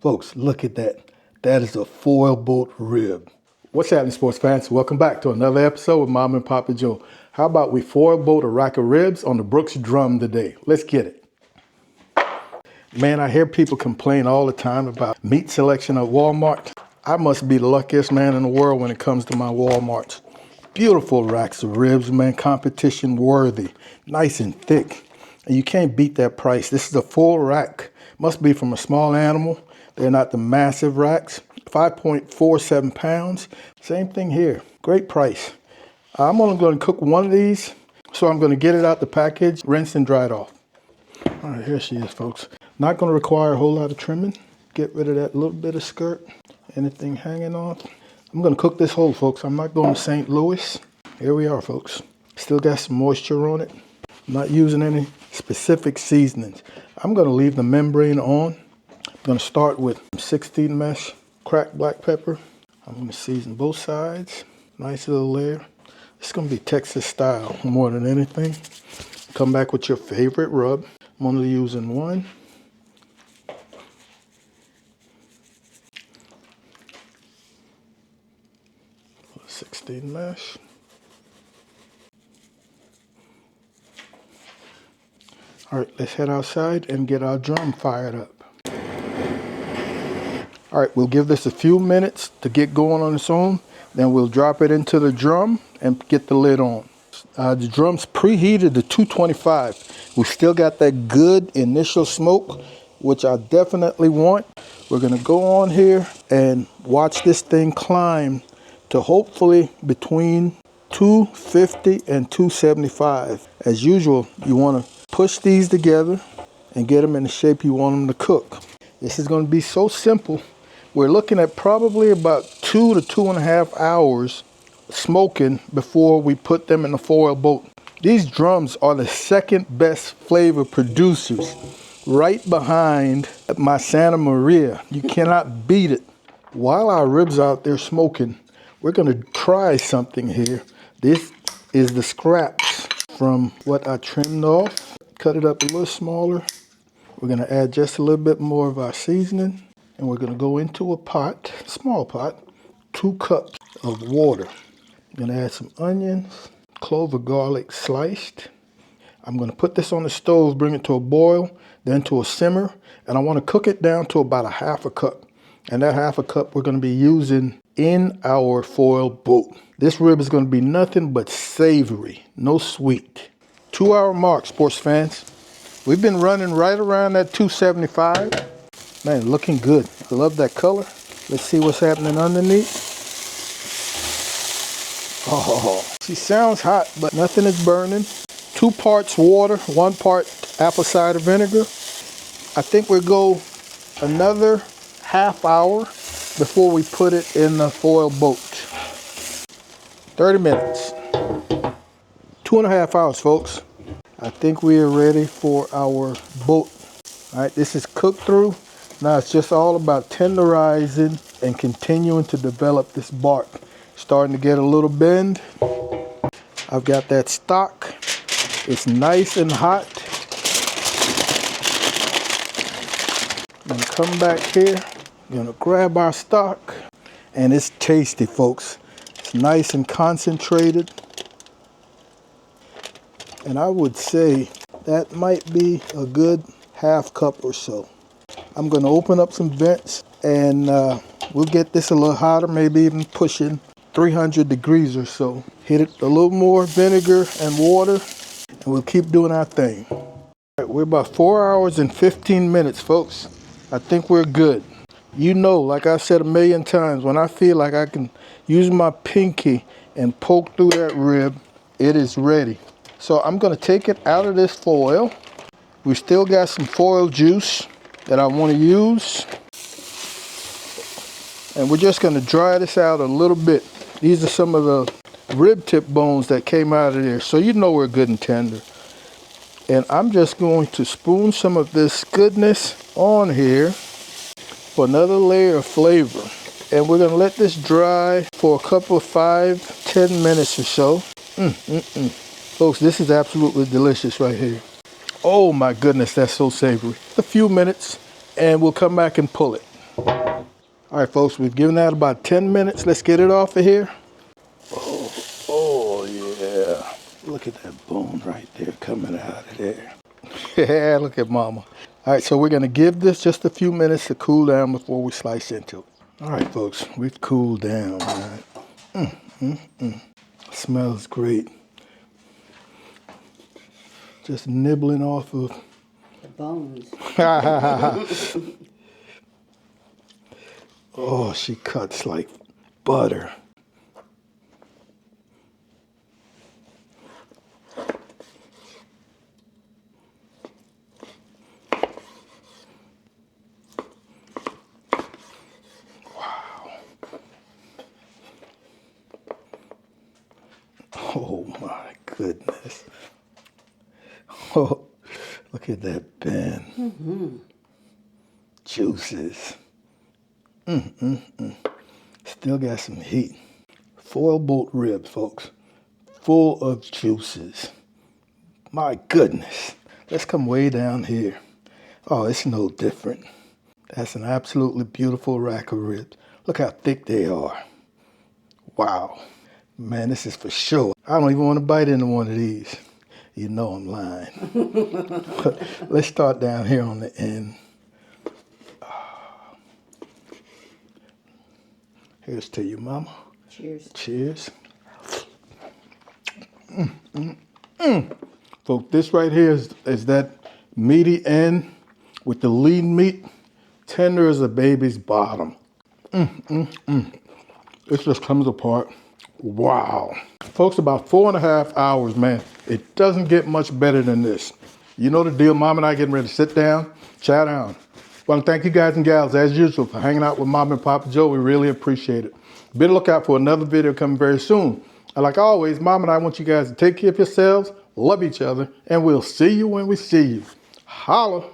Folks, look at that. That is a foil boat rib. What's happening, sports fans? Welcome back to another episode with Mom and Papa Joe. How about we foil boat a rack of ribs on the Brooks drum today? Let's get it. Man, I hear people complain all the time about meat selection at Walmart. I must be the luckiest man in the world when it comes to my Walmarts. Beautiful racks of ribs, man, competition worthy, nice and thick. And you can't beat that price. This is a full rack. Must be from a small animal. They're not the massive racks. 5.47 pounds. Same thing here. Great price. I'm only going to cook one of these, so I'm going to get it out the package, rinse and dry it off. All right, here she is, folks. Not going to require a whole lot of trimming. Get rid of that little bit of skirt, anything hanging off. I'm going to cook this whole, folks. I'm not going to St. Louis. Here we are, folks. Still got some moisture on it. I'm not using any specific seasonings. I'm going to leave the membrane on. I'm going to start with 16 mesh cracked black pepper. I'm going to season both sides. Nice little layer. It's going to be Texas style more than anything. Come back with your favorite rub. I'm only using one. 16 mesh. All right, let's head outside and get our drum fired up. All right, we'll give this a few minutes to get going on its own. Then we'll drop it into the drum and get the lid on. The drum's preheated to 225. We still got that good initial smoke, which I definitely want. We're gonna go on here and watch this thing climb to hopefully between 250 and 275. As usual, you want to push these together and get them in the shape you want them to cook. This is going to be so simple. We're looking at probably about 2 to 2.5 hours smoking before we put them in the foil boat. These drums are the second best flavor producers, right behind my Santa Maria. You cannot beat it. While our ribs out there smoking, we're going to try something here. This is the scraps from what I trimmed off. Cut it up a little smaller. We're going to add just a little bit more of our seasoning. And we're going to go into a pot, small pot, 2 cups of water. I'm going to add some onions, clove of garlic sliced. I'm going to put this on the stove, bring it to a boil, then to a simmer. And I want to cook it down to about 1/2 cup. And that 1/2 cup we're going to be using in our foil boat. This rib is going to be nothing but savory, no sweet. 2-hour mark, sports fans. We've been running right around that 275. Man, looking good. I love that color. Let's see what's happening underneath. Oh, she sounds hot, but nothing is burning. 2 parts water, 1 part apple cider vinegar. I think we'll go another 1/2 hour before we put it in the foil boat. 30 minutes. 2.5 hours, folks. I think we are ready for our boat. All right, this is cooked through. Now it's just all about tenderizing and continuing to develop this bark. Starting to get a little bend. I've got that stock. It's nice and hot. I'm gonna come back here. I'm gonna grab our stock, and it's tasty, folks. It's nice and concentrated. And I would say that might be a good 1/2 cup or so. I'm gonna open up some vents and we'll get this a little hotter, maybe even pushing 300 degrees or so. Hit it a little more vinegar and water, and we'll keep doing our thing. All right, we're about 4 hours and 15 minutes, folks. I think we're good. You know, like I said a million times, when I feel like I can use my pinky and poke through that rib, it is ready. So I'm gonna take it out of this foil. We still got some foil juice that I wanna use. And we're just gonna dry this out a little bit. These are some of the rib tip bones that came out of there. So you know we're good and tender. And I'm just going to spoon some of this goodness on here for another layer of flavor. And we're gonna let this dry for a couple of 5-10 minutes or so. Folks, this is absolutely delicious right here. Oh my goodness, that's so savory. A few minutes and we'll come back and pull it. All right, folks, we've given that about 10 minutes. Let's get it off of here. Oh, yeah. Look at that bone right there coming out of there. Yeah, look at mama. All right, so we're going to give this just a few minutes to cool down before we slice into it. All right, folks, we've cooled down, man. Smells great. Just nibbling off of the bones. Oh, she cuts like butter. Wow. Oh my goodness. Oh, look at that bend. Juices. Still got some heat. Foil boat ribs, folks. Full of juices. My goodness. Let's come way down here. Oh, it's no different. That's an absolutely beautiful rack of ribs. Look how thick they are. Wow. Man, this is for sure. I don't even want to bite into one of these. You know I'm lying. Let's start down here on the end. Here's to you, mama. Cheers. Cheers. Folks, this right here is that meaty end with the lean meat, tender as a baby's bottom. It just comes apart. Wow. Folks, about 4.5 hours, man. It doesn't get much better than this. You know the deal. Mom and I getting ready to sit down, chat down. Well, thank you guys and gals, as usual, for hanging out with Mom and Papa Joe. We really appreciate it. Be on the lookout for another video coming very soon. And like always, Mom and I want you guys to take care of yourselves, love each other, and we'll see you when we see you. Holla.